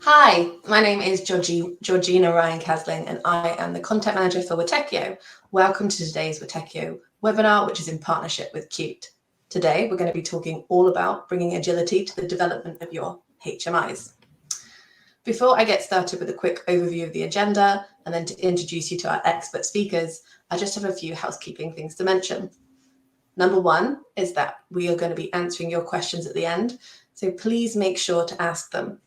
Hi, my name is Georgina Ryan Casling, and I am the Content Manager for Witekio. Welcome to today's Witekio webinar, which is in partnership with QT. Today, we're going to be talking all about bringing agility to the development of your HMIs. Before I get started with a quick overview of the agenda and then to introduce you to our expert speakers, I just have a few housekeeping things to mention. Number one is that we are going to be answering your questions at the end, so please make sure to ask them.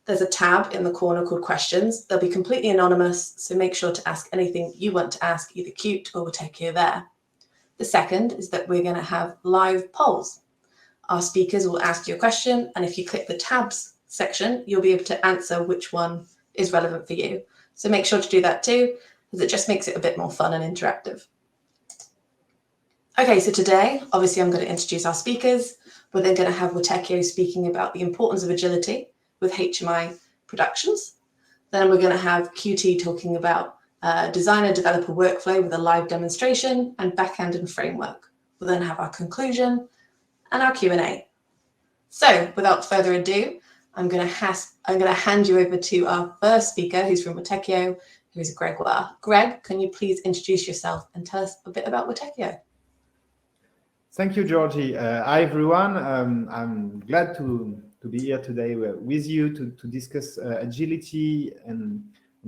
There's a tab in the corner called questions. They'll be completely anonymous, so make sure to ask anything you want to ask either QT or Witekio there. The second is that we're going to have live polls. Our speakers will ask you a question, and if you click the tabs section, you'll be able to answer which one is relevant for you. So make sure to do that too, because it just makes it a bit more fun and interactive. Okay, so today, obviously I'm going to introduce our speakers. We're then going to have Witekio speaking about the importance of agility with HMI productions. Then we're going to have QT talking about designer-developer workflow with a live demonstration and backend and framework. We'll then have our conclusion and our Q&A. So without further ado, I'm going to hand you over to our first speaker, who's from Witekio, who's Greg War. Greg, can you please introduce yourself and tell us a bit about Witekio? Thank you, Georgie. Hi, everyone. I'm glad to be here today with you to discuss agility and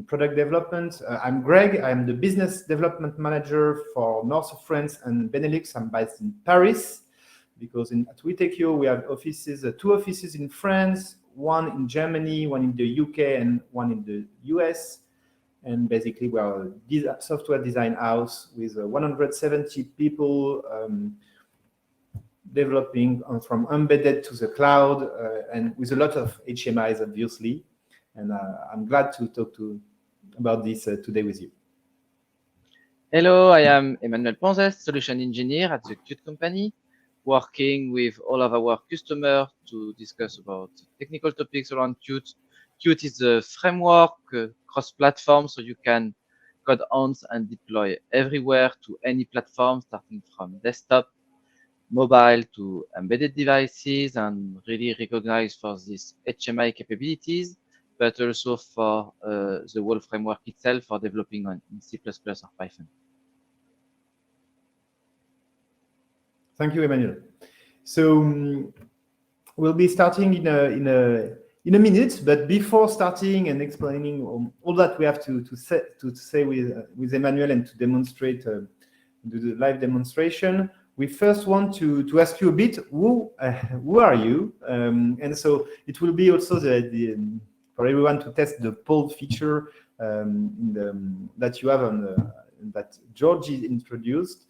product development. I'm Greg. I'm the business development manager for North of France and Benelux. I'm based in Paris because at Witekio we have offices, two offices in France, one in Germany, one in the UK, and one in the US. And basically we are a software design house with 170 people developing from embedded to the cloud and with a lot of HMIs, obviously. And I'm glad to talk about this today with you. Hello, I am Emmanuel Ponzes, solution engineer at the QT company, working with all of our customers to discuss about technical topics around QT. QT is a framework cross-platform, so you can code once and deploy everywhere to any platform, starting from desktop, mobile to embedded devices, and really recognized for these HMI capabilities, but also for the whole framework itself for developing in C++ or Python. Thank you, Emmanuel. So we'll be starting in a minute, but before starting and explaining all that we have to say with Emmanuel and to demonstrate do the live demonstration, we first want to ask you a bit, who are you? And so it will be also for everyone to test the poll feature that you have that Georgie introduced.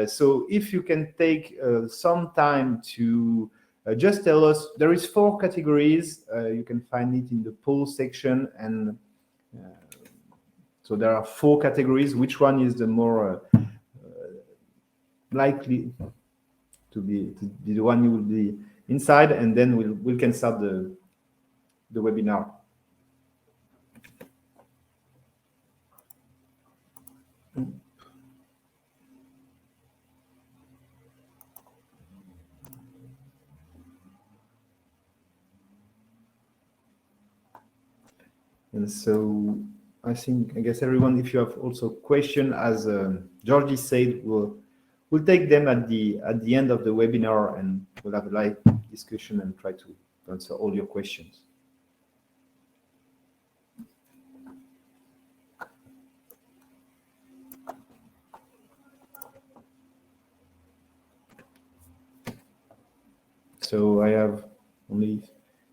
So if you can take some time to just tell us, there is 4 categories. You can find it in the poll section, and so there are 4 categories. Which one is the more likely to be the one you will be inside, and then we can start the webinar. And so I guess everyone, if you have also question, as Georgie said, we'll take them at the end of the webinar, and we'll have a live discussion and try to answer all your questions. So I have only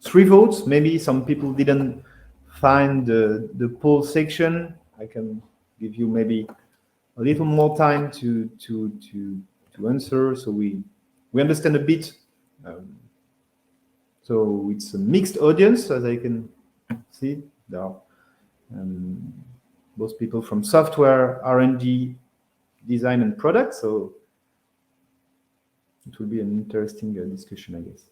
3 votes. Maybe some people didn't find the poll section. I can give you maybe a little more time to answer, so we understand a bit. So it's a mixed audience, as I can see. There are both people from software, R&D, design, and product. So it will be an interesting discussion, I guess.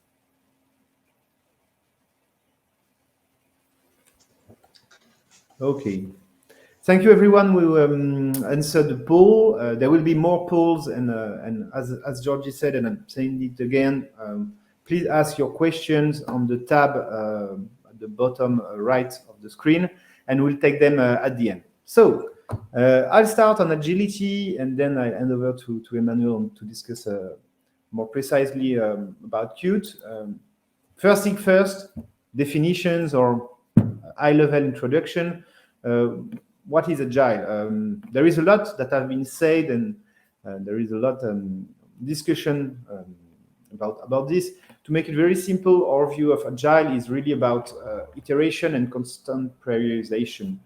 Okay. Thank you, everyone. We will answer the poll. There will be more polls, and as Georgie said, and I'm saying it again, please ask your questions on the tab at the bottom right of the screen, and we'll take them at the end. So I'll start on agility, and then I hand over to Emmanuel to discuss more precisely about Qt. First thing first, definitions or high-level introduction. What is Agile? There is a lot that have been said, and there is a lot discussion about this. To make it very simple, our view of Agile is really about iteration and constant prioritization.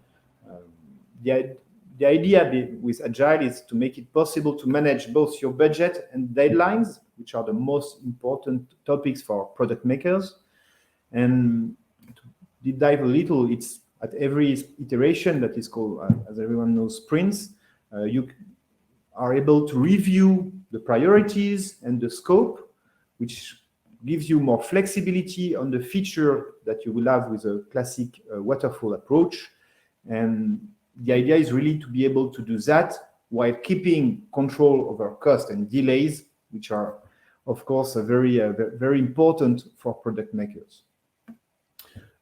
The idea with Agile is to make it possible to manage both your budget and deadlines, which are the most important topics for product makers. And to deep dive a little, it's at every iteration that is called, as everyone knows, sprints. You are able to review the priorities and the scope, which gives you more flexibility on the feature that you will have with a classic waterfall approach. And the idea is really to be able to do that while keeping control over cost and delays, which are, of course, very important for product makers.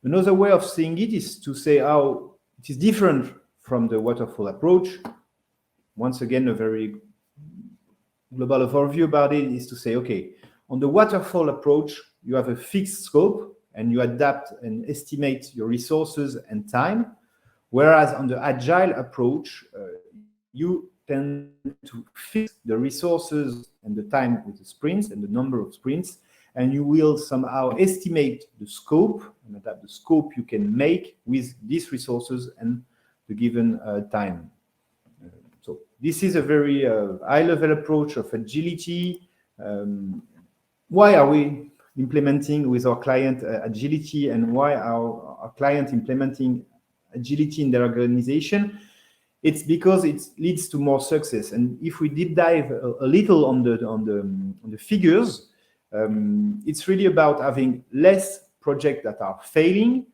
Another way of seeing it is to say how it is different from the waterfall approach. Once again, a very global overview about it is to say, okay, on the waterfall approach, you have a fixed scope and you adapt and estimate your resources and time. Whereas on the agile approach, you tend to fix the resources and the time with the sprints and the number of sprints, and you will somehow estimate the scope and adapt the scope you can make with these resources and the given time. So this is a very high-level approach of agility. Why are we implementing with our client agility, and why are our client implementing agility in their organization? It's because it leads to more success. And if we deep dive a little on the figures, it's really about having less projects that are failing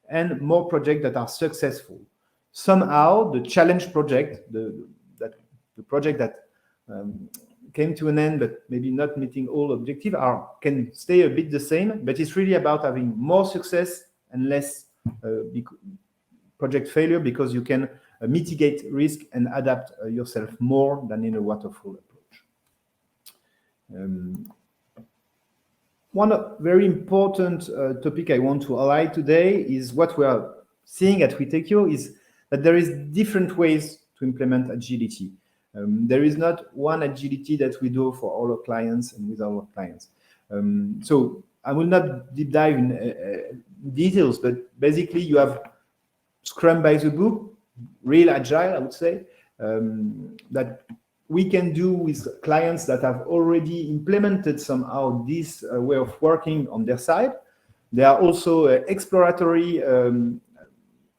and more projects that are successful. Somehow, the challenge project, the project that came to an end but maybe not meeting all objectives, can stay a bit the same, but it's really about having more success and less project failure, because you can mitigate risk and adapt yourself more than in a waterfall approach. One very important topic I want to highlight today is what we are seeing at Witekio is that there is different ways to implement agility. There is not one agility that we do for all our clients and with our clients. So I will not deep dive in details, but basically you have Scrum by the book, real agile, I would say, that we can do with clients that have already implemented somehow this way of working on their side. There are also exploratory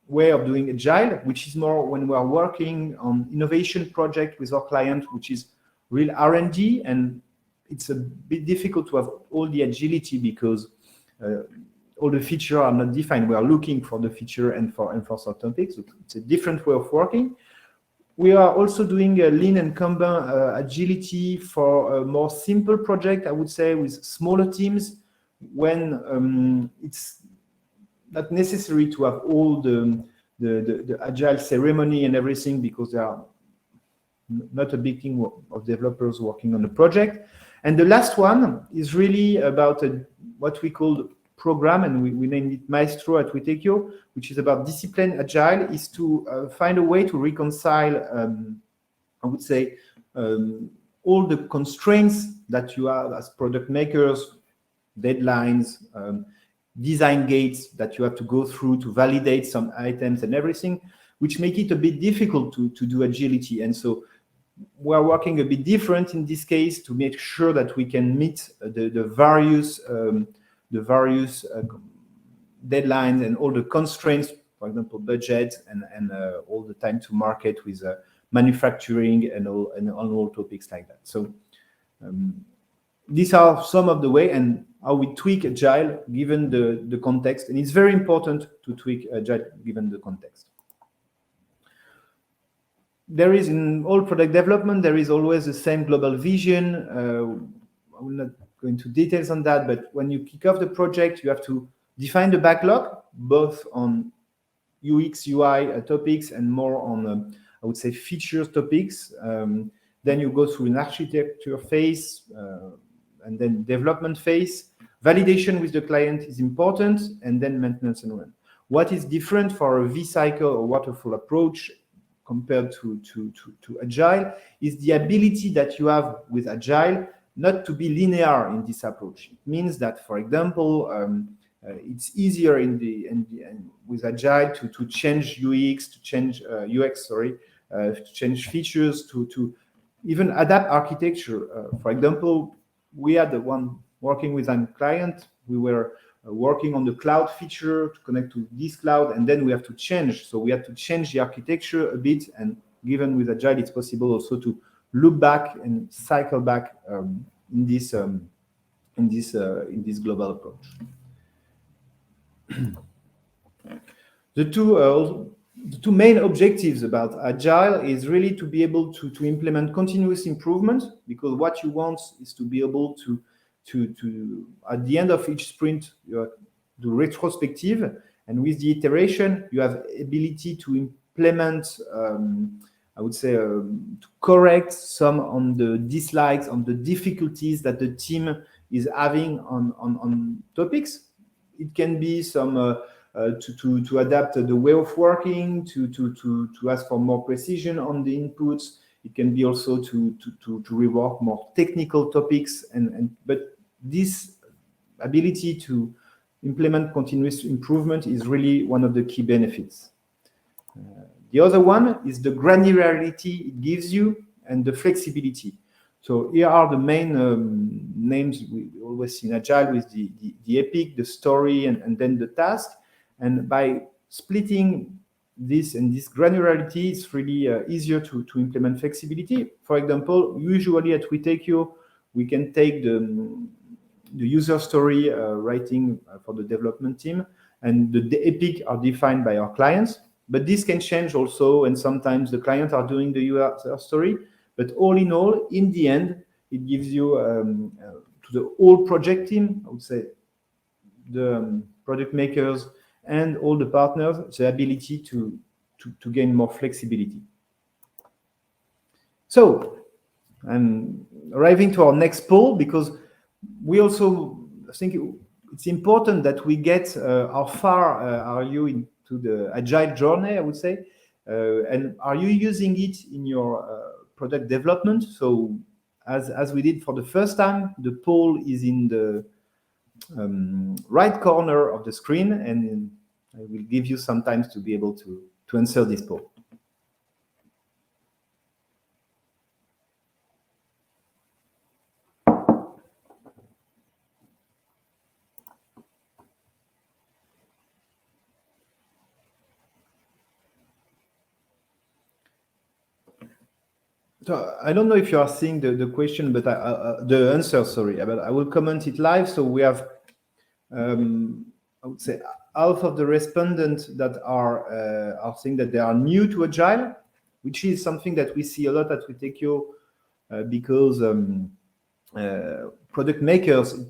way of doing agile, which is more when we are working on innovation project with our client, which is real R&D, and it's a bit difficult to have all the agility because all the features are not defined. We are looking for the feature and for some topics. So it's a different way of working. We are also doing a lean and Kanban agility for a more simple project, I would say, with smaller teams, when it's not necessary to have all the agile ceremony and everything, because there are not a big team of developers working on the project. And the last one is really about what we call program, and we named it Maestro at Witekio, which is about discipline. Agile is to find a way to reconcile, I would say, all the constraints that you have as product makers, deadlines, design gates that you have to go through to validate some items and everything, which make it a bit difficult to do agility. And so we're working a bit different in this case to make sure that we can meet the various deadlines and all the constraints, for example, budget and all the time to market with manufacturing and all topics like that. So these are some of the way and how we tweak Agile given the context. And it's very important to tweak Agile given the context. There is, in all product development, there is always the same global vision. I will not go into details on that, but when you kick off the project, you have to define the backlog. both on UX, UI topics and more on, I would say, features topics. Then you go through an architecture phase and then development phase. Validation with the client is important, and then maintenance and run. What is different for a V-cycle or waterfall approach compared to Agile is the ability that you have with Agile not to be linear in this approach. It means that, for example, it's easier with Agile to change UX, to change to change features, to even adapt architecture. For example, we had the one working with a client. We were working on the cloud feature to connect to this cloud, and then we have to change. So we had to change the architecture a bit, and given with Agile, it's possible also to look back and cycle back in this global approach. The two main objectives about Agile is really to be able to implement continuous improvement, because what you want is to be able to at the end of each sprint, you do retrospective, and with the iteration, you have ability to implement, I would say, to correct some on the dislikes, on the difficulties that the team is having on topics. It can be some to adapt the way of working, to ask for more precision on the inputs. It can be also to rework more technical topics, but this ability to implement continuous improvement is really one of the key benefits. The other one is the granularity it gives you and the flexibility. So here are the main names we always see in Agile, with the epic, the story, and then the task. And by splitting this and this granularity, it's really easier to implement flexibility. For example, usually at Witekio, we can take the user story writing for the development team, and the epic are defined by our clients. But this can change also, and sometimes the clients are doing the user story. But all in all, in the end, it gives you to the whole project team, I would say, the product makers and all the partners, the ability to gain more flexibility. So I'm arriving to our next poll, because we also think it's important that we get how far are you into the Agile journey, I would say, and are you using it in your product development? So as we did for the first time, the poll is in the right corner of the screen, and I will give you some time to be able to answer this poll. So I don't know if you are seeing the question, but the answer, sorry, but I will comment it live. So we have, I would say, half of the respondents that are saying that they are new to Agile, which is something that we see a lot at Witekio, because product makers,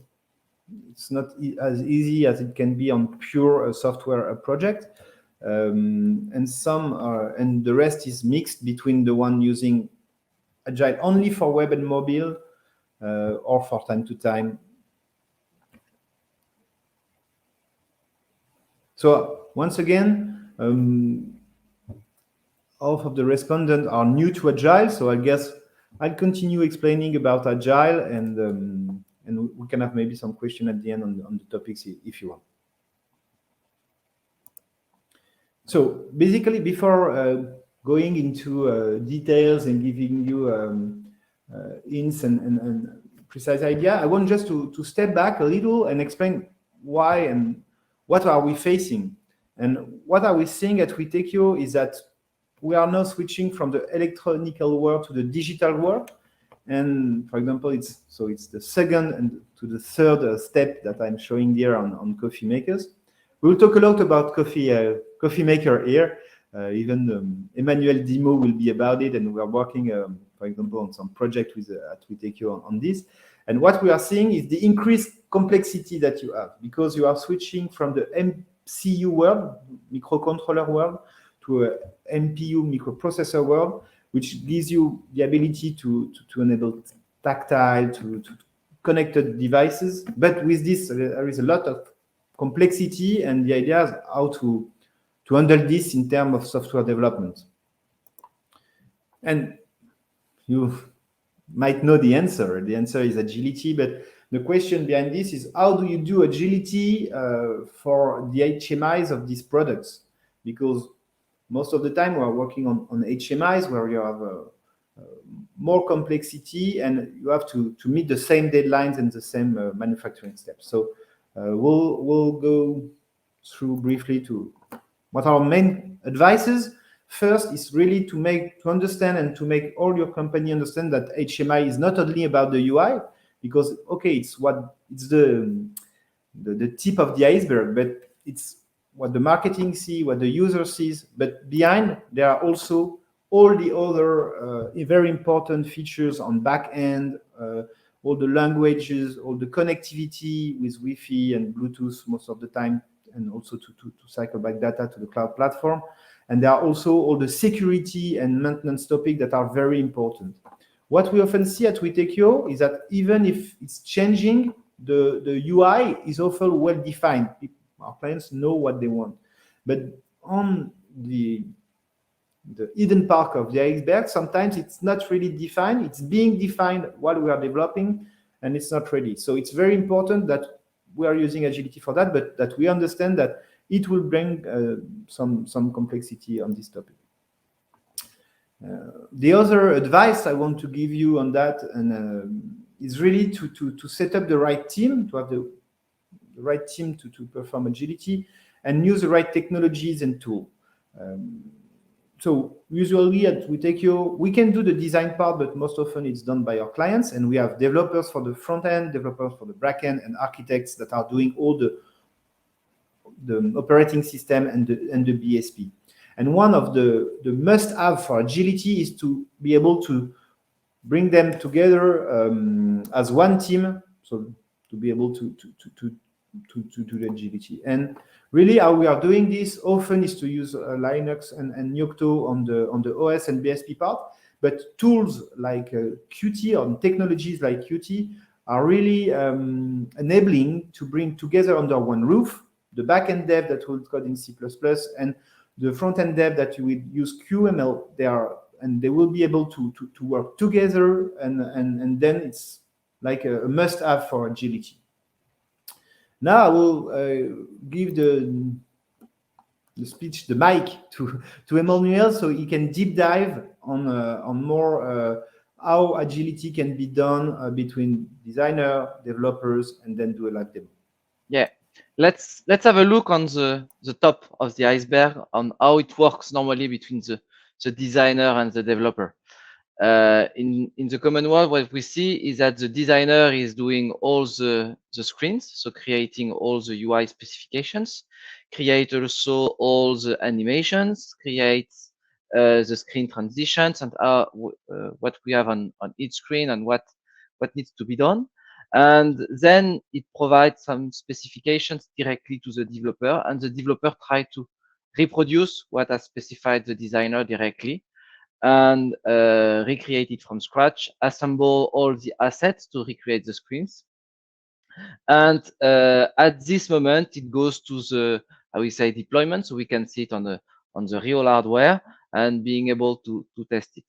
it's not as easy as it can be on pure software project, and some are, and the rest is mixed between the one using Agile only for web and mobile, or for time to time. So once again, half of the respondents are new to Agile. So I guess I'll continue explaining about Agile, and we can have maybe some question at the end on the topics if you want. So basically, before going into details and giving you hints and precise idea, I want just to step back a little and explain why and what are we facing. And what are we seeing at Witekio is that we are now switching from the electronical world to the digital world. And for example, it's the second and to the third step that I'm showing here on coffee makers. We'll talk a lot about coffee maker here. Even Emmanuel Demo will be about it, and we are working, for example, on some project at Witekio on this. And what we are seeing is the increased complexity that you have, because you are switching from the CU world, microcontroller world, to a MPU microprocessor world, which gives you the ability to enable tactile, to connected devices. But with this, there is a lot of complexity, and the idea is how to handle this in terms of software development. And you might know the answer. The answer is agility, but the question behind this is how do you do agility for the HMIs of these products? Because most of the time we are working on HMIs where you have more complexity and you have to meet the same deadlines and the same manufacturing steps. So we'll go through briefly to what are our main advices. First is really to understand and to make all your company understand that HMI is not only about the UI, because okay, it's the tip of the iceberg, but it's what the marketing see, what the user sees, but behind there are also all the other very important features on back end, all the languages, all the connectivity with Wi-Fi and Bluetooth most of the time, and also to cycle back data to the cloud platform. And there are also all the security and maintenance topics that are very important. What we often see at Witekio is that even if it's changing, the UI is often well defined. Our clients know what they want. But on the hidden part of the iceberg, sometimes it's not really defined. It's being defined while we are developing, and it's not ready. So it's very important that we are using agility for that, but that we understand that it will bring some complexity on this topic. The other advice I want to give you on that is really to set up the right team, to have the right team to perform agility and use the right technologies and tools. So usually at Witekio, we can do the design part, but most often it's done by our clients, and we have developers for the front end, developers for the back end, and architects that are doing all the operating system and the BSP. And one of the must-have for agility is to be able to bring them together as one team, so to be able to do the agility. And really, how we are doing this often is to use Linux and Yocto on the OS and BSP part. But tools like QT or technologies like QT are really enabling to bring together under one roof the backend dev that will code in C++ and the front-end dev that you will use QML. They will be able to work together, and then it's like a must-have for agility. Now I will give the speech, the mic to Emmanuel, so he can deep dive on more how agility can be done between designer, developers, and then do a live demo. Yeah, let's have a look on the top of the iceberg on how it works normally between the designer and the developer. In the common world, what we see is that the designer is doing all the screens, so creating all the UI specifications, create also all the animations, create the screen transitions and what we have on each screen and what needs to be done. And then it provides some specifications directly to the developer, and the developer try to reproduce what has specified the designer directly and recreate it from scratch, assemble all the assets to recreate the screens. And at this moment, it goes to the, I will say, deployment, so we can see it on the real hardware and being able to test it.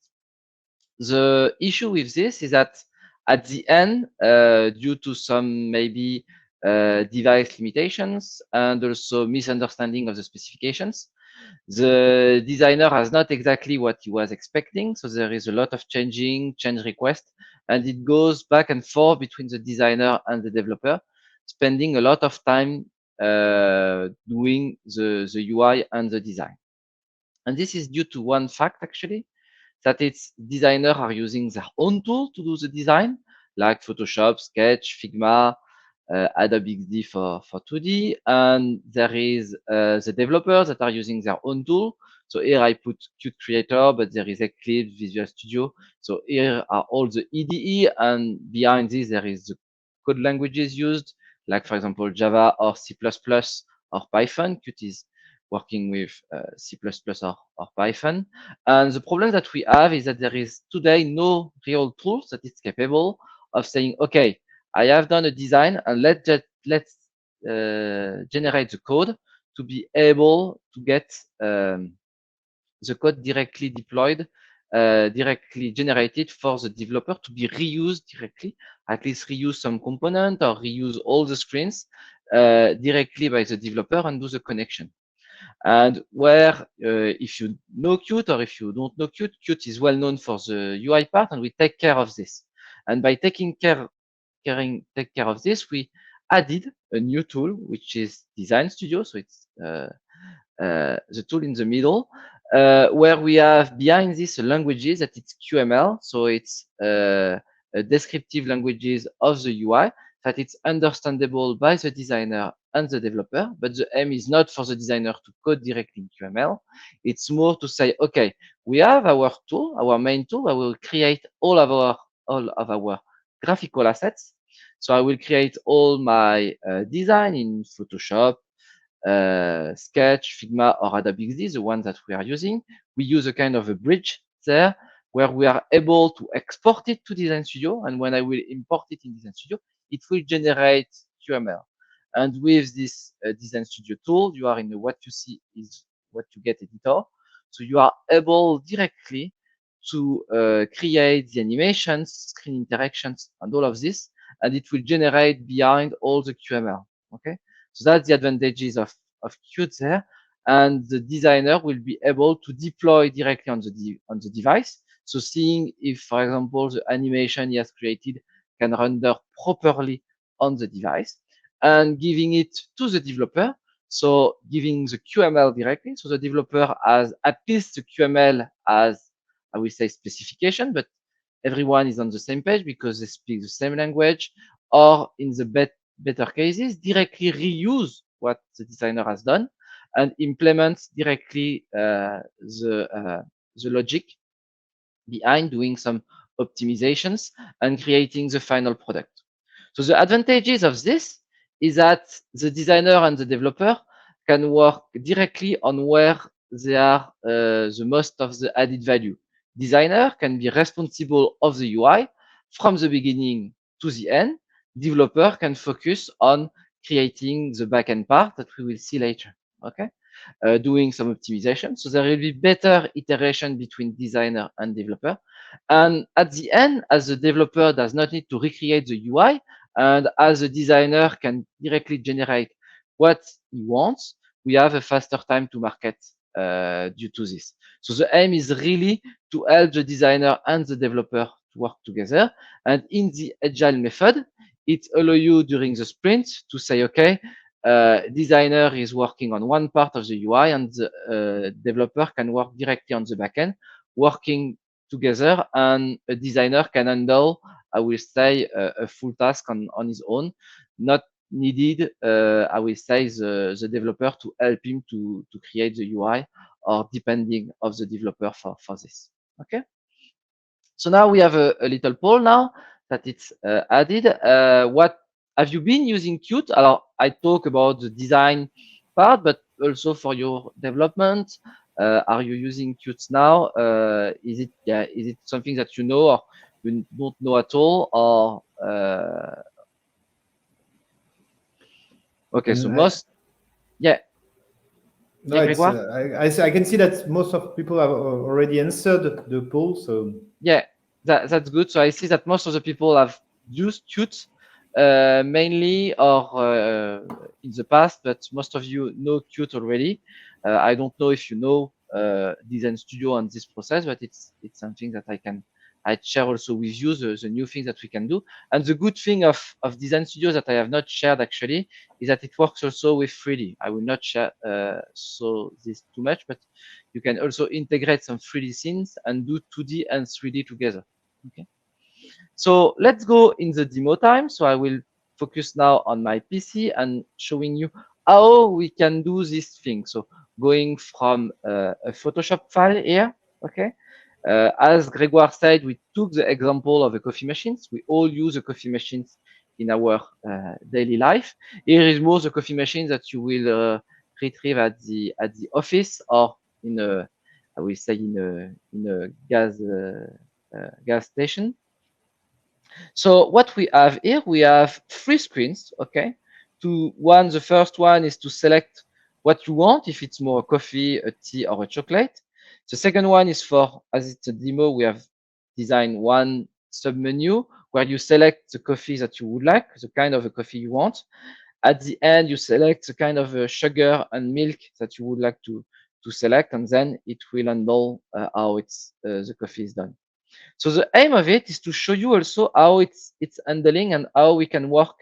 The issue with this is that at the end, due to some maybe device limitations and also misunderstanding of the specifications, the designer has not exactly what he was expecting. So there is a lot of change request, and it goes back and forth between the designer and the developer, spending a lot of time doing the UI and the design. And this is due to one fact, actually, that its designers are using their own tool to do the design, like Photoshop, Sketch, Figma, Adobe XD for 2D, and there is the developers that are using their own tool. So here I put Qt Creator, but there is Eclipse, Visual Studio. So here are all the IDE, and behind this there is the code languages used, like for example Java or C++ or Python. Qt is working with C++ or Python. And the problem that we have is that there is today no real tools that is capable of saying, okay, I have done a design and let's generate the code to be able to get the code directly deployed, directly generated for the developer to be reused directly, at least reuse some component or reuse all the screens directly by the developer and do the connection. And where, if you know Qt or if you don't know Qt, Qt is well known for the UI part, and we take care of this. And by take care of this, we added a new tool, which is Design Studio. So it's the tool in the middle, where we have behind this languages that it's QML. So it's descriptive languages of the UI that it's understandable by the designer and the developer, but the aim is not for the designer to code directly in QML. It's more to say, okay, we have our tool, our main tool, I will create all of our graphical assets. So I will create all my design in Photoshop, Sketch, Figma, or Adobe XD, the one that we are using. We use a kind of a bridge there where we are able to export it to Design Studio. And when I will import it in Design Studio, it will generate QML. And with this Design Studio tool, you are in the what you see is what you get editor. So you are able directly to create the animations, screen interactions, and all of this, and it will generate behind all the QML. Okay, so that's the advantages of Qt there, and the designer will be able to deploy directly on the device. So seeing if, for example, the animation he has created can render properly on the device, and giving it to the developer. So giving the QML directly. So the developer has at least the QML as, I will say, specification, but everyone is on the same page because they speak the same language, or in the better cases, directly reuse what the designer has done and implement directly the logic behind doing some optimizations and creating the final product. So the advantages of this is that the designer and the developer can work directly on where they are the most of the added value. Designer can be responsible of the UI from the beginning to the end. Developer can focus on creating the backend part that we will see later. Okay, doing some optimization. So there will be better iteration between designer and developer. And at the end, as the developer does not need to recreate the UI, and as the designer can directly generate what he wants, we have a faster time to market due to this. So the aim is really to help the designer and the developer to work together. And in the Agile method, it allows you during the sprint to say, okay, designer is working on one part of the UI and the developer can work directly on the backend, working together, and a designer can handle, I will say, a full task on his own, not needed, I will say, the developer to help him to create the UI, or depending of the developer for this. Okay. So now we have a little poll now that it's added. What have you been using Qt? I talk about the design part, but also for your development. Are you using Qt now? Is it something that you know or you don't know at all? Or okay, so most, yeah. No, it's, I can see that most of people have already answered the poll. So yeah, that's good. So I see that most of the people have used Qt mainly or in the past, but most of you know Qt already. I don't know if you know Design Studio and this process, but it's something that I share also with you the new things that we can do. And the good thing of Design Studio that I have not shared actually is that it works also with 3D. I will not share so this too much, but you can also integrate some 3D scenes and do 2D and 3D together. Okay. So let's go in the demo time. So I will focus now on my PC and showing you how we can do this thing. So going from a Photoshop file here, okay? As Grégoire said, we took the example of the coffee machines. We all use the coffee machines in our daily life. Here is more the coffee machine that you will retrieve at the office or in a, I will say in a gas station. So what we have here, we have 3 screens, okay? The first one is to select what you want, if it's more a coffee, a tea, or a chocolate. The second one is for, as it's a demo, we have designed one sub-menu where you select the coffee that you would like, the kind of a coffee you want. At the end, you select the kind of sugar and milk that you would like to select, and then it will handle how the coffee is done. So the aim of it is to show you also how it's handling and how we can work,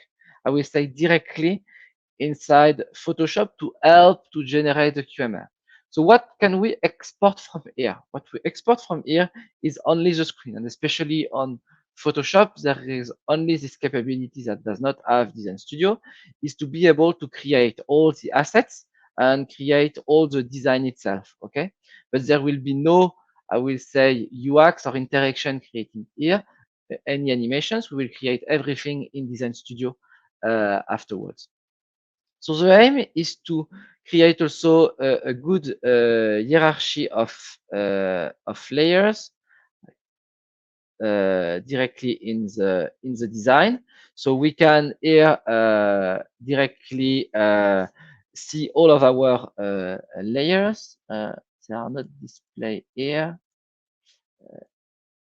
I will say, directly inside Photoshop to help to generate the QML. So what can we export from here? What we export from here is only the screen, and especially on Photoshop, there is only this capability that does not have Design Studio, is to be able to create all the assets and create all the design itself, okay? But there will be no, I will say, UX or interaction creating here, any animations. We will create everything in Design Studio afterwards. So the aim is to create also a good hierarchy of layers directly in the design. So we can here directly see all of our layers. They are not displayed here.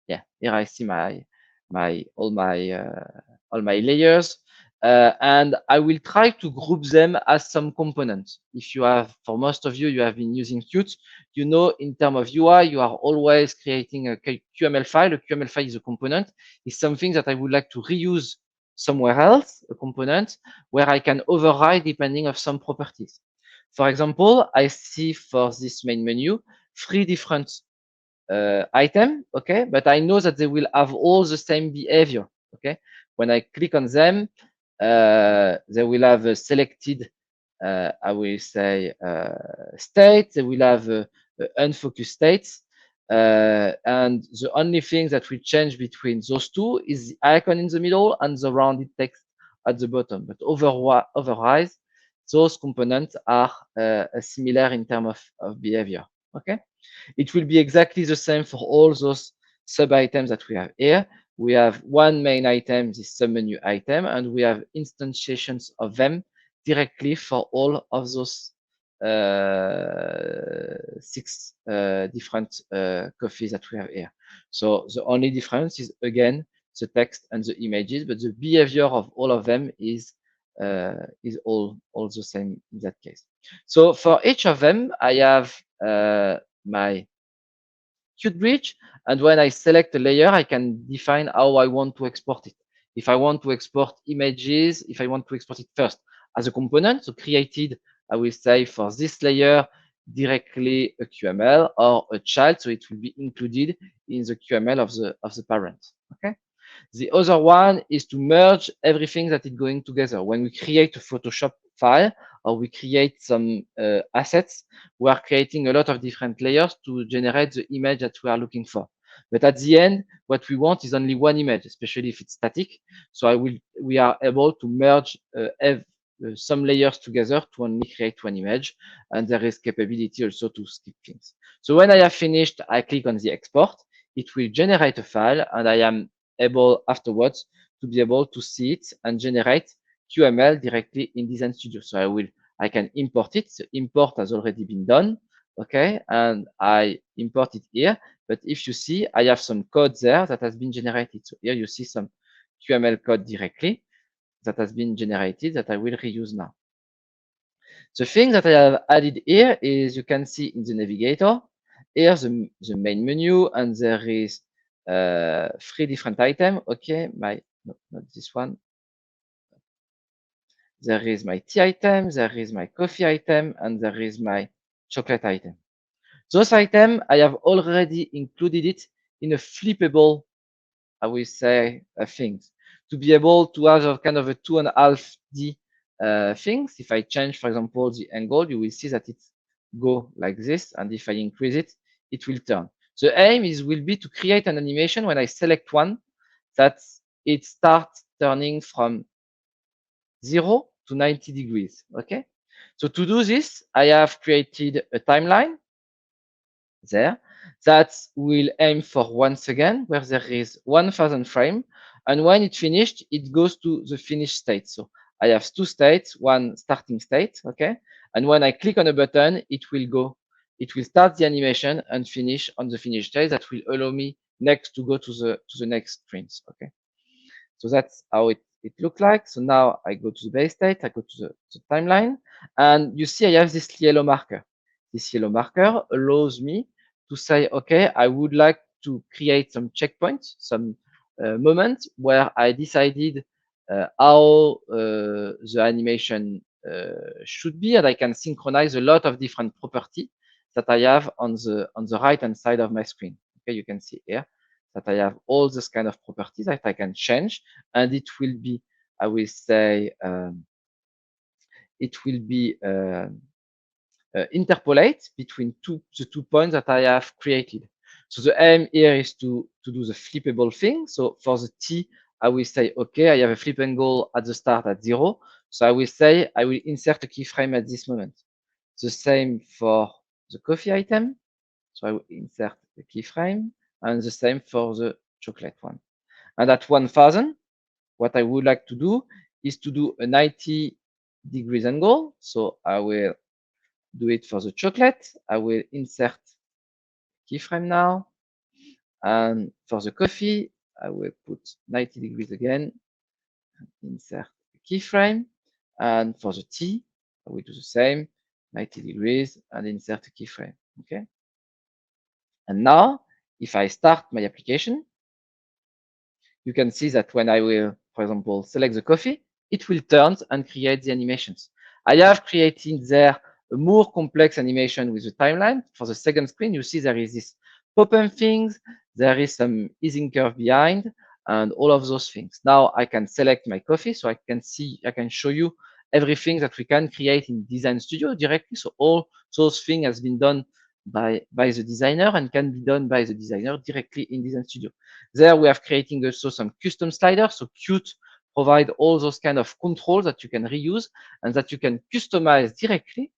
Yeah, here I see all my layers. And I will try to group them as some components. If you have, for most of you, you have been using Qt, you know, in terms of UI, you are always creating a QML file. A QML file is a component. It's something that I would like to reuse somewhere else, a component, where I can override depending of some properties. For example, I see for this main menu, 3 different item, okay, but I know that they will have all the same behavior, okay. When I click on them, they will have a selected, I will say, state. They will have unfocused states, and the only thing that will change between those two is the icon in the middle and the rounded text at the bottom. But otherwise, those components are similar in terms of behavior, okay. It will be exactly the same for all those sub items that we have here. We have one main item, this sub-menu item, and we have instantiations of them directly for all of those 6 different coffees that we have here. So the only difference is, again, the text and the images, but the behavior of all of them is all the same in that case. So for each of them, I have my Qt bridge, and when I select a layer, I can define how I want to export it. If I want to export images, if I want to export it first as a component, so created, I will say for this layer directly a QML or a child, so it will be included in the QML of the parent. Okay. The other one is to merge everything that is going together. When we create a Photoshop file or we create some assets, we are creating a lot of different layers to generate the image that we are looking for. But at the end, what we want is only one image, especially if it's static. So we are able to merge some layers together to only create one image. And there is capability also to skip things. So when I have finished, I click on the export. It will generate a file, and I am able afterwards to be able to see it and generate QML directly in Design Studio. So I can import it. The import has already been done. Okay, and I import it here. But if you see, I have some code there that has been generated. So here you see some QML code directly that has been generated that I will reuse now. The thing that I have added here is you can see in the navigator, here's the main menu, and there is 3 different items. Okay, no, not this one. There is my tea item, there is my coffee item, and there is my chocolate item. Those items, I have already included it in a flippable, I will say, things to be able to have a kind of a 2.5D things. If I change, for example, the angle, you will see that it go like this, and if I increase it, it will turn. The aim will be to create an animation when I select one that it starts turning from 0 to 90 degrees. Okay. So to do this, I have created a timeline there that will aim for once again where there is 1000 frame, and when it's finished it goes to the finished state. So I have two states, one starting state, okay, and when I click on a button it will start the animation and finish on the finished state. That will allow me next to go to the next screens. Okay, so that's how it looked like. So now I go to the base state, I go to the timeline, and you see I have this yellow marker. This yellow marker allows me to say, okay, I would like to create some checkpoints, some moments where I decided how the animation should be, and I can synchronize a lot of different properties that I have on the right hand side of my screen. Okay, you can see here that I have all this kind of properties that I can change, and it will be, I will say, it will be interpolate between the 2 points that I have created. So the aim here is to do the flippable thing. So for the T, I will say, okay, I have a flip angle at the start at 0. So I will say I will insert a keyframe at this moment. The same for the coffee item. So I will insert the keyframe, and the same for the chocolate one. And at 1000, what I would like to do is to do a 90 degrees angle. So I will do it for the chocolate. I will insert keyframe now. And for the coffee, I will put 90 degrees again, insert a keyframe. And for the tea, I will do the same, 90 degrees, and insert a keyframe. Okay. And now, if I start my application, you can see that when I will, for example, select the coffee, it will turn and create the animations. I have created there a more complex animation with the timeline. For the second screen, you see there is this pop-up things, there is some easing curve behind, and all of those things. Now I can select my coffee, so I can show you everything that we can create in Design Studio directly. So all those things has been done by the designer and can be done by the designer directly in Design Studio. There we have creating also some custom sliders. So Qt provide all those kind of controls that you can reuse and that you can customize directly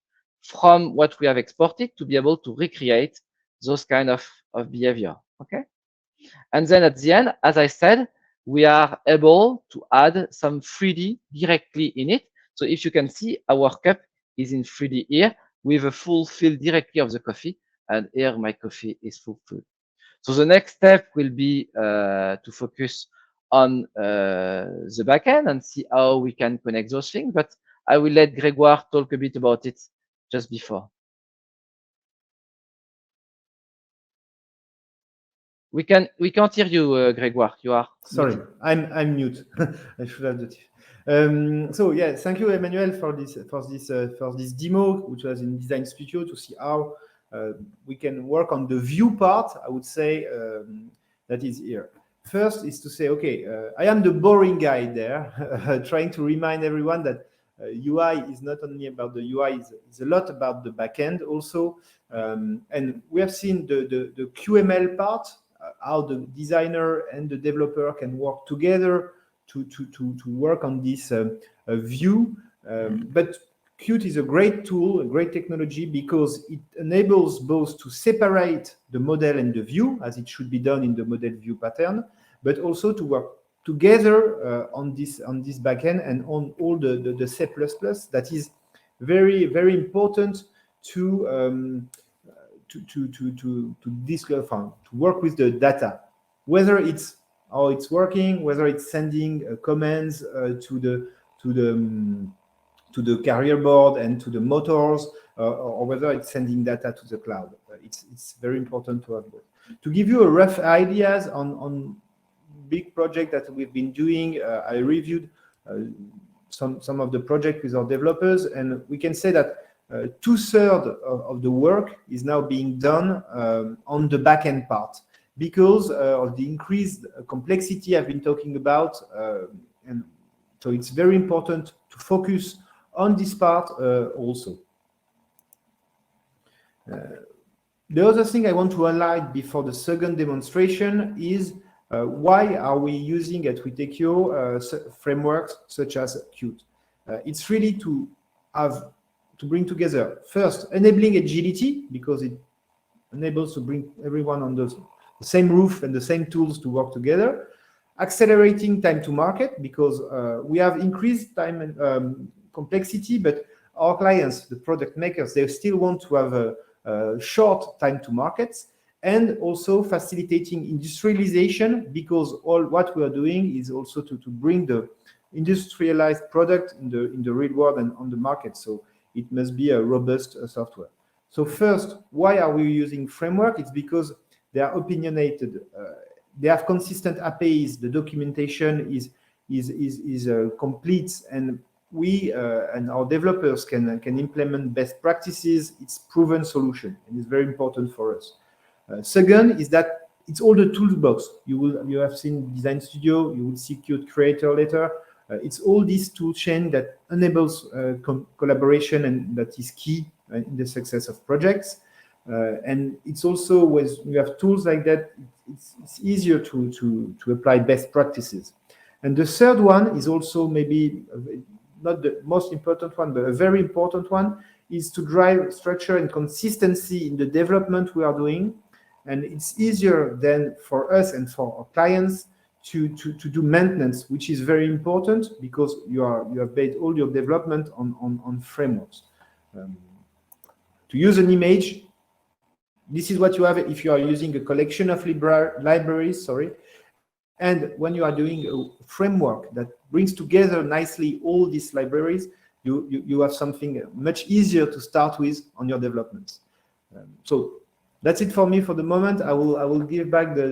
from what we have exported to be able to recreate those kind of behavior. Okay. And then at the end, as I said, we are able to add some 3D directly in it. So if you can see, our cup is in 3D here with a full fill directly of the coffee. And here my coffee is fulfilled. So the next step will be to focus on the backend and see how we can connect those things. But I will let Grégoire talk a bit about it just before. We can't hear you, Grégoire. You are sorry. I'm mute. I should have the. So yeah, thank you, Emmanuel, for this demo, which was in Design Studio, to see how we can work on the view part. I would say that is here. First is to say, okay, I am the boring guy there, trying to remind everyone that UI is not only about the UI; it's a lot about the backend also. And we have seen the QML part. How the designer and the developer can work together to work on this view. But Qt is a great tool, a great technology, because it enables both to separate the model and the view, as it should be done in the model view pattern, but also to work together on this backend and on all the C++. That is very, very important to work with the data, whether it's how it's working, whether it's sending commands to the carrier board and to the motors, or whether it's sending data to the cloud. It's very important to have both. To give you a rough ideas on big project that we've been doing, I reviewed some of the project with our developers, and we can say that 2/3 of the work is now being done on the backend part because of the increased complexity I've been talking about. And so it's very important to focus on this part also. The other thing I want to highlight before the second demonstration is why are we using at Witekio frameworks such as Qt? it's really to bring together, first, enabling agility, because it enables to bring everyone on the same roof and the same tools to work together, accelerating time to market, because we have increased time and complexity, but our clients, the product makers, they still want to have a short time to markets, and also facilitating industrialization, because all what we are doing is also to bring the industrialized product in the real world and on the market. So it must be a robust software. So first, why are we using framework? It's because they are opinionated. They have consistent APIs. The documentation is complete, and we and our developers can implement best practices. It's proven solution, and it's very important for us. Second is that it's all the toolbox. You have seen Design Studio. You will see Qt Creator later. It's all this tool chain that enables collaboration, and that is key in the success of projects. And it's also, when you have tools like that, it's easier to apply best practices. And the third one is also maybe not the most important one, but a very important one, is to drive structure and consistency in the development we are doing. And it's easier then for us and for our clients to do maintenance, which is very important, because you have based all your development on frameworks. To use an image, this is what you have if you are using a collection of libraries, and when you are doing a framework that brings together nicely all these libraries, you have something much easier to start with on your developments. So that's it for me for the moment. I will give back to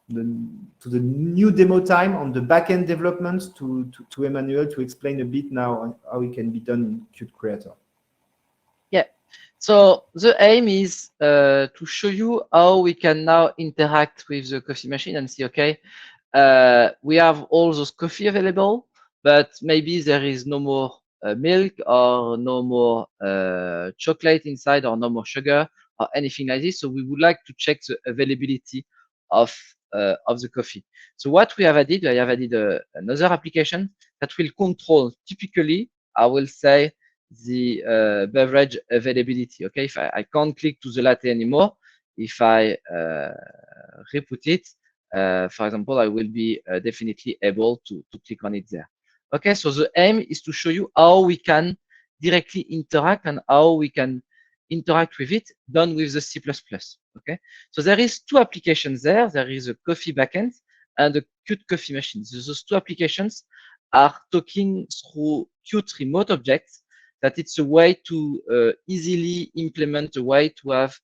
the new demo time on the backend development to Emmanuel to explain a bit now on how it can be done in Qt Creator. Yeah. So the aim is to show you how we can now interact with the coffee machine and see, okay, we have all those coffee available, but maybe there is no more milk, or no more chocolate inside, or no more sugar, or anything like this. So we would like to check the availability of the coffee. So what we have added, I have added another application that will control, typically, I will say, the beverage availability. Okay, if I can't click to the latte anymore, if I re-put it, for example, I will be definitely able to click on it there. Okay, so the aim is to show you how we can directly interact and how we can interact with it, done with the C++. Okay, so there is two applications there. There is a coffee backend and a Qt coffee machine. So those two applications are talking through Qt remote objects. That it's a way to easily implement a way to have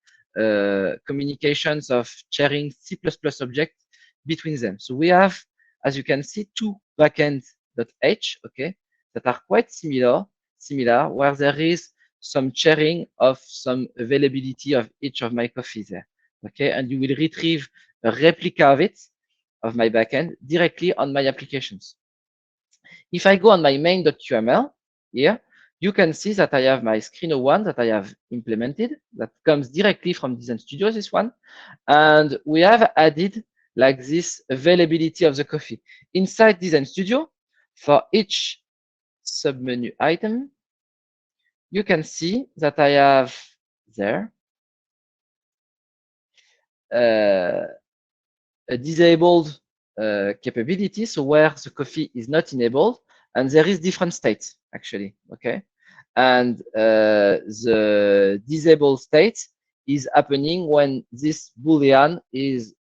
communications of sharing C++ objects between them. So we have, as you can see, two backend.h, okay, that are quite similar, where there is some sharing of some availability of each of my coffees there. Okay, and you will retrieve a replica of it, of my backend, directly on my applications. If I go on my main.qml here, you can see that I have my screen01 that I have implemented, that comes directly from Design Studio, this one. And we have added like this availability of the coffee. Inside Design Studio, for each submenu item, you can see that I have there a disabled capability, so where the coffee is not enabled, and there is different states actually, okay? And the disabled state is happening when this boolean is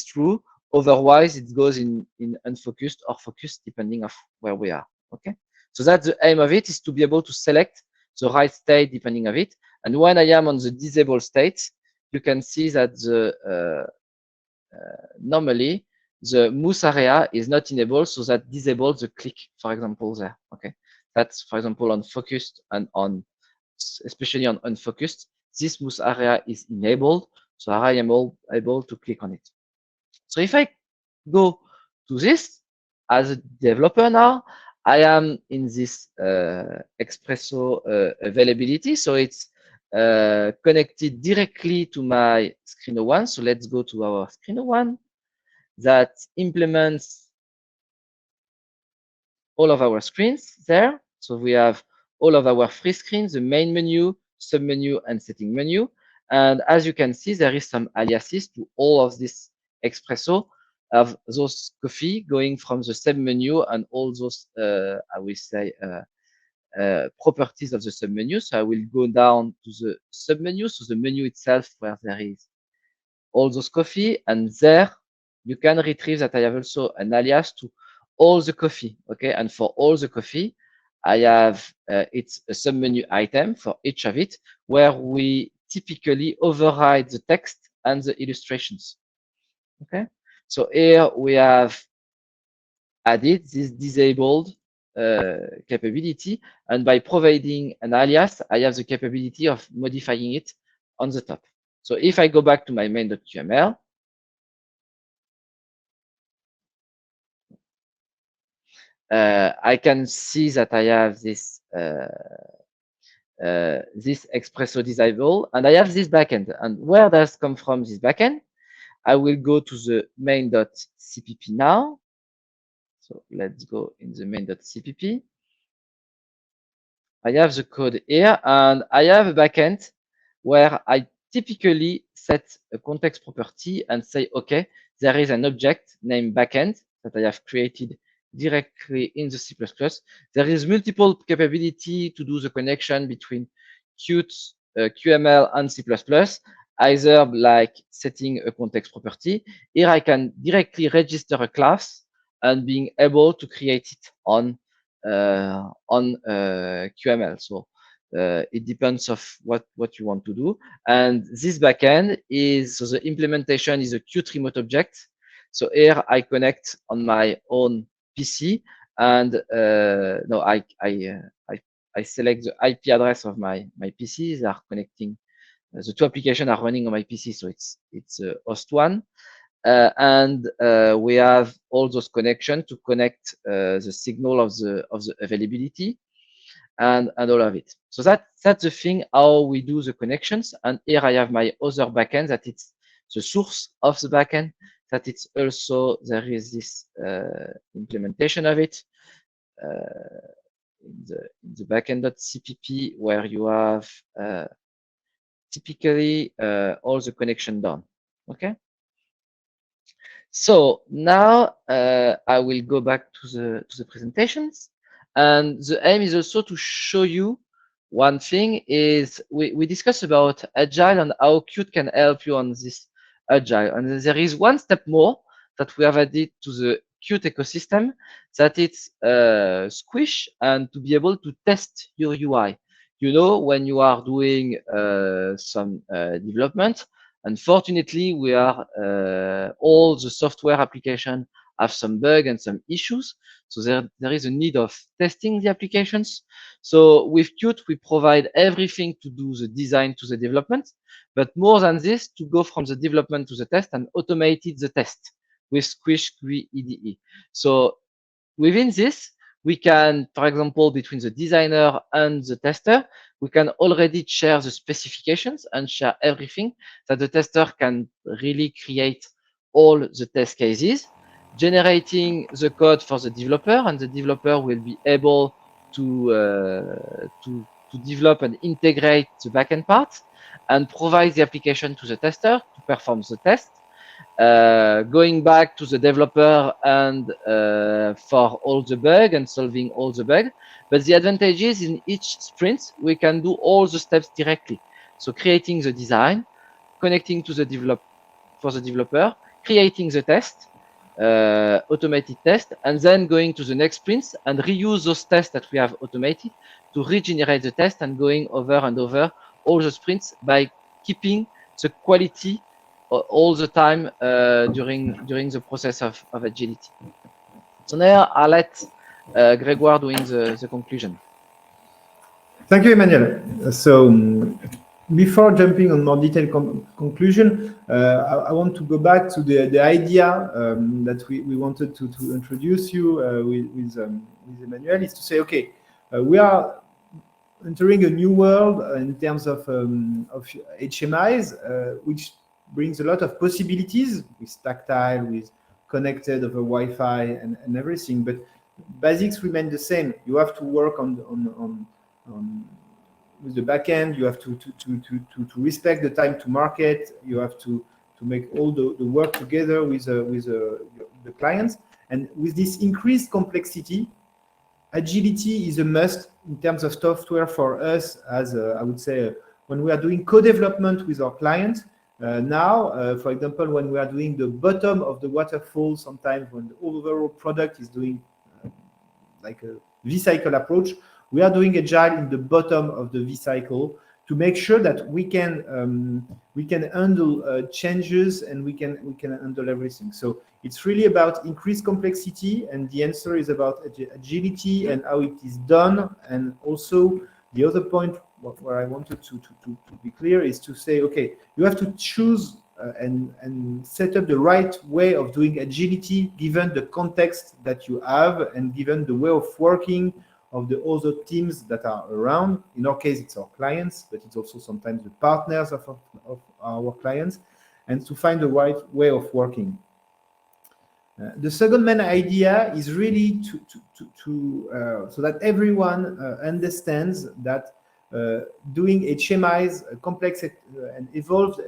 true. Otherwise, it goes in unfocused or focused, depending on where we are. Okay, so that's the aim of it, is to be able to select the right state depending on it. And when I am on the disabled state, you can see that the normally the mousse area is not enabled, so that disables the click, for example, there. Okay, that's, for example, on focused and on, especially on unfocused, this mousse area is enabled, so I am able to click on it. So if I go to this as a developer now, I am in this Espresso availability, so it's connected directly to my screen01. So let's go to our screen01 that implements all of our screens there. So we have all of our free screens, the main menu, submenu, and setting menu. And as you can see, there is some aliases to all of this espresso of those coffee going from the submenu and all those, I will say, properties of the submenu. So I will go down to the submenu, so the menu itself where there is all those coffee, and there you can retrieve that I have also an alias to all the coffee. Okay, and for all the coffee, I have it's a submenu item for each of it, where we typically override the text and the illustrations. Okay, so here we have added this disabled capability, and by providing an alias, I have the capability of modifying it on the top. So if I go back to my main.qml, I can see that I have this this Expresso disable, and I have this backend. And where does come from this backend? I will go to the main.cpp now. So let's go in the main.cpp. I have the code here, and I have a backend where I typically set a context property and say, okay, there is an object named backend that I have created directly in the C++. There is multiple capability to do the connection between Qt, QML, and C++, either like setting a context property. Here I can directly register a class and being able to create it on QML. So it depends of what you want to do. And this backend is, so the implementation is a Qt remote object. So here I connect on my own PC, and no, I select the IP address of my PC. They are connecting. The two applications are running on my PC, so it's host one. And we have all those connections to connect the signal of the availability and all of it. So that's the thing how we do the connections. And here I have my other backend that it's the source of the backend. That it's also there is this implementation of it in the backend.cpp where you have typically all the connection done. Okay. So now I will go back to the presentations, and the aim is also to show you one thing is we discussed about Agile and how Qt can help you on this Agile, and there is one step more that we have added to the Qt ecosystem, that it's Squish and to be able to test your UI. You know, when you are doing some development. Unfortunately, we are all the software application have some bug and some issues. So there is a need of testing the applications. So with Qt, we provide everything to do the design to the development, but more than this, to go from the development to the test and automate the test with Squish GUI IDE. So within this, we can, for example, between the designer and the tester, we can already share the specifications and share everything that the tester can really create all the test cases, generating the code for the developer, and the developer will be able to develop and integrate the backend part and provide the application to the tester to perform the test. Going back to the developer and for all the bug and solving all the bug. But the advantage is in each sprint, we can do all the steps directly. So creating the design, connecting to the developer, creating the test, automated test, and then going to the next sprints and reuse those tests that we have automated to regenerate the test and going over and over all the sprints by keeping the quality all the time during the process of agility. So now I'll let Grégoire doing the conclusion. Thank you, Emmanuel. So before jumping on more detailed conclusion, I want to go back to the idea that we wanted to introduce you with Emmanuel, is to say, okay, we are entering a new world in terms of HMIs, which brings a lot of possibilities with tactile, with connected over Wi-Fi and everything. But basics remain the same. You have to work on with the backend. You have to respect the time to market. You have to make all the work together with the clients. And with this increased complexity, agility is a must in terms of software for us. As I would say, when we are doing co-development with our clients. Now, for example, when we are doing the bottom of the waterfall, sometimes when the overall product is doing like a V-cycle approach, we are doing Agile in the bottom of the V-cycle to make sure that we can handle changes and we can handle everything. So it's really about increased complexity, and the answer is about agility and how it is done. And also the other point where I wanted to be clear is to say, okay, you have to choose and set up the right way of doing agility given the context that you have and given the way of working of the other teams that are around. In our case, it's our clients, but it's also sometimes the partners of our clients, and to find the right way of working. The second main idea is really so that everyone understands that doing HMIs, complex and evolved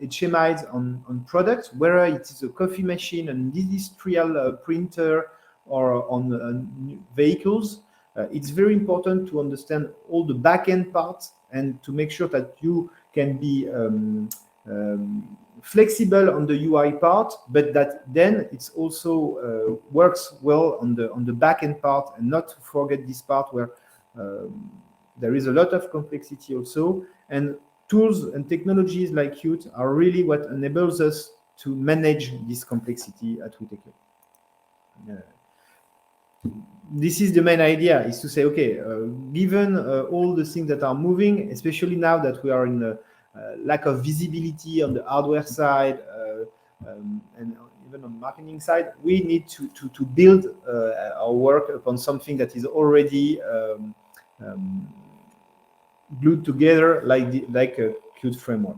HMIs on products, whether it is a coffee machine, an industrial printer, or on vehicles, it's very important to understand all the back-end parts and to make sure that you can be flexible on the UI part, but that then it's also works well on the back-end part, and not to forget this part where there is a lot of complexity also, and tools and technologies like Qt are really what enables us to manage this complexity at Witekio. This is the main idea, is to say, okay, given all the things that are moving, especially now that we are in a lack of visibility on the hardware side and even on the marketing side, we need to build our work upon something that is already glued together like a Qt framework.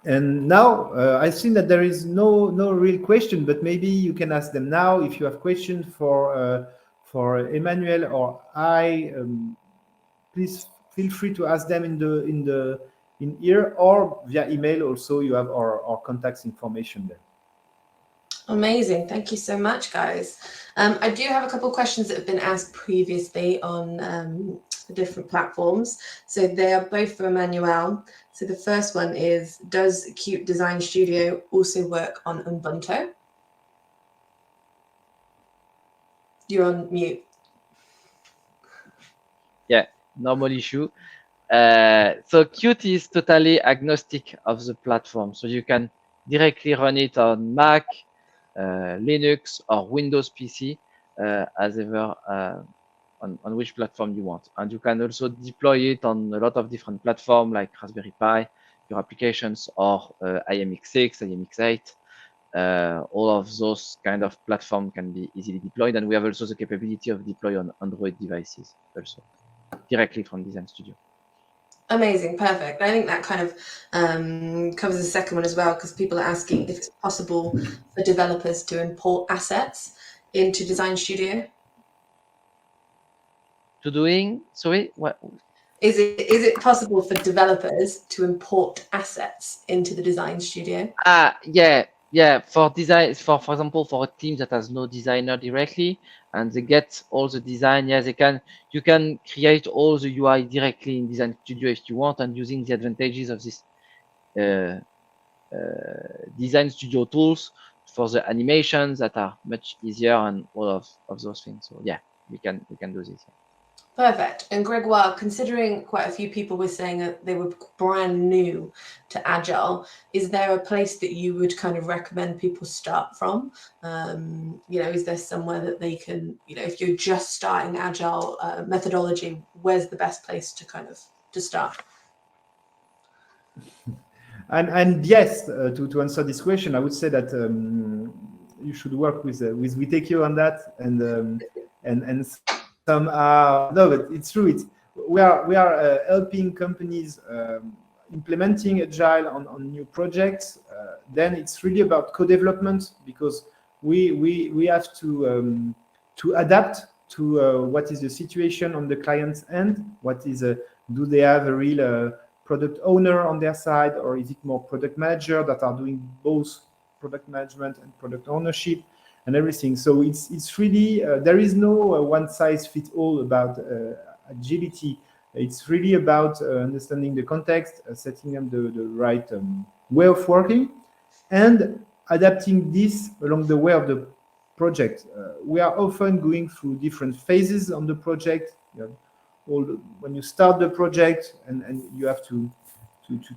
And now I think that there is no real question, but maybe you can ask them now if you have questions for Emmanuel or I. Please feel free to ask them in here or via email. Also, you have our contacts information there. Amazing. Thank you so much, guys. I do have a couple of questions that have been asked previously on the different platforms. So they are both for Emmanuel. So the first one is, does Qt Design Studio also work on Ubuntu? You're on mute. Yeah, normal issue. So Qt is totally agnostic of the platform. So you can directly run it on Mac, Linux, or Windows PC, as ever, on which platform you want. And you can also deploy it on a lot of different platforms like Raspberry Pi, your applications, or IMX6, IMX8. All of those kind of platforms can be easily deployed. And we have also the capability of deploy on Android devices also, directly from Design Studio. Amazing, perfect. I think that kind of covers the second one as well, because people are asking if it's possible for developers to import assets into Design Studio. Sorry, what? Is it possible for developers to import assets into the Design Studio? Yeah. For design, for example, for a team that has no designer directly and they get all the design, you can create all the UI directly in Design Studio if you want, and using the advantages of this Design Studio tools for the animations that are much easier and all of those things. So yeah, we can do this. Perfect. And Gregoire, considering quite a few people were saying that they were brand new to Agile, is there a place that you would kind of recommend people start from? Is there somewhere that they can, if you're just starting Agile methodology, where's the best place to start? And yes, to answer this question, I would say that you should work with Witekio on that, and some are no, but it's true. We are helping companies implementing Agile on new projects. Then it's really about co-development, because we have to adapt to what is the situation on the client's end. What is do they have a real product owner on their side, or is it more product manager that are doing both product management and product ownership and everything? So it's really there is no one size fits all about agility. It's really about understanding the context, setting up the right way of working, and adapting this along the way of the project. We are often going through different phases on the project. When you start the project, and you have to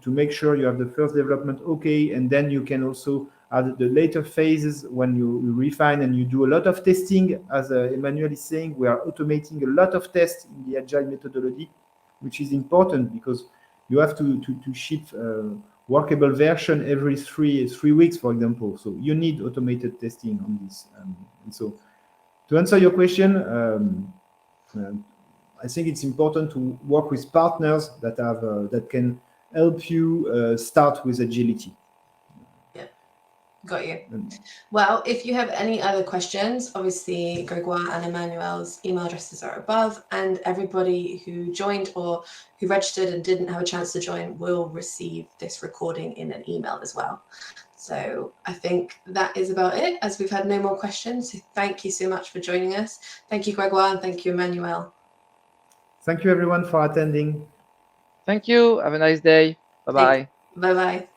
make sure you have the first development okay, and then you can also add the later phases when you refine and you do a lot of testing. As Emmanuel is saying, we are automating a lot of tests in the Agile methodology, which is important because you have to ship workable version every three weeks, for example. So you need automated testing on this. And so to answer your question, I think it's important to work with partners that have that can help you start with agility. Yeah, got you. Well, if you have any other questions, obviously Gregoire and Emmanuel's email addresses are above, and everybody who joined or who registered and didn't have a chance to join will receive this recording in an email as well. So I think that is about it, as we've had no more questions. So thank you so much for joining us. Thank you, Gregoire, and thank you, Emmanuel. Thank you, everyone, for attending. Thank you. Have a nice day. Bye-bye. Bye-bye.